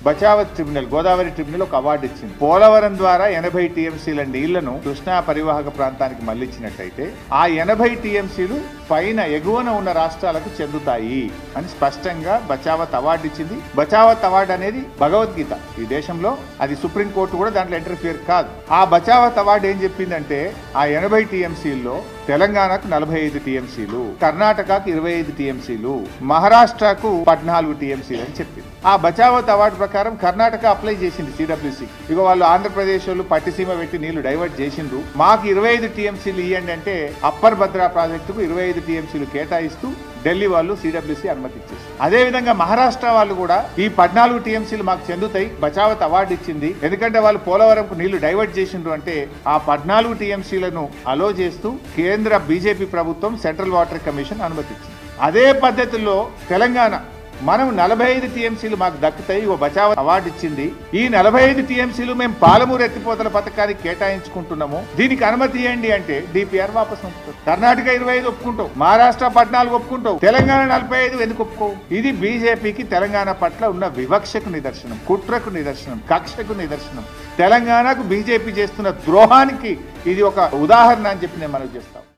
Bachawat tribunal, Godavari tribunal ఒక award ఇచ్చింది. పోలవరం ద్వారా 80 టీఎంసీల నీళ్లను కృష్ణా పరివాహక ప్రాంతానికి మళ్లించినట్టయితే ఆ 80 టీఎంసీలు పైన ఎగువన ఉన్న రాష్ట్రాలకు చెందుతాయి అని స్పష్టంగా బచావత్ అవార్డు ఇచ్చింది. బచావత్ అవార్డు అనేది భగవద్గీత ఈ దేశంలో, అది సుప్రీంకోర్టు కూడా దాంట్లో ఇంటర్ఫియర్ కాదు. ఆ బచావత్ అవార్డు ఏం చెప్పిందంటే ఆ 80 టీఎంసీల్లో తెలంగాణకు 45 టీఎంసీలు, కర్ణాటకకు 25 టీఎంసీలు, మహారాష్ట్రకు 14 టీఎంసీలు అని చెప్పింది. ఆ బచావత్ అవార్డు ప్రకారం కర్ణాటక అప్లై చేసింది సిడబ్ల్యూసీ. ఇక వాళ్ళు ఆంధ్రప్రదేశ్ వాళ్ళు పట్టిసీమ పెట్టి నీళ్లు డైవర్ట్ చేసిండ్రు, మాకు 25 టీఎంసీలు ఇవ్వండి అంటే అప్పర్ భద్రా ప్రాజెక్టుకు 25 టీఎంసీలు కేటాయిస్తూ ఢిల్లీ వాళ్ళు సిడబ్ల్యూసీ అనుమతించేసి, అదే విధంగా మహారాష్ట్ర వాళ్ళు కూడా ఈ 14 టీఎంసీలు మాకు చెందుతాయి, బచావత్ అవార్డు ఇచ్చింది. ఎందుకంటే వాళ్ళు పోలవరంకు నీళ్లు డైవర్ట్ చేసిండ్రు అంటే ఆ 14 టీఎంసీలను అలో చేస్తూ కేంద్ర బీజేపీ ప్రభుత్వం సెంట్రల్ వాటర్ కమిషన్ అనుమతించింది. అదే పద్ధతిలో తెలంగాణ మనం 45 టీఎంసీలు మాకు దక్కుతాయి, ఓ బచావత్ అవార్డు ఇచ్చింది. ఈ 45 టీఎంసీలు మేము పాలమూరు ఎత్తిపోతల పథకానికి కేటాయించుకుంటున్నాము, దీనికి అనుమతి ఇవ్వండి అంటే డిపిఆర్ వాపసు పంపుతారు. కర్ణాటక 25 ఒప్పుకుంటావు, మహారాష్ట్ర 14 ఒప్పుకుంటావు, తెలంగాణ 45 ఎందుకు ఒప్పుకోవు? ఇది బీజేపీకి తెలంగాణ పట్ల ఉన్న వివక్షకు నిదర్శనం, కుట్రకు నిదర్శనం, కక్షకు నిదర్శనం. తెలంగాణకు బీజేపీ చేస్తున్న ద్రోహానికి ఇది ఒక ఉదాహరణ అని చెప్పి నేను మనవి చేస్తాను.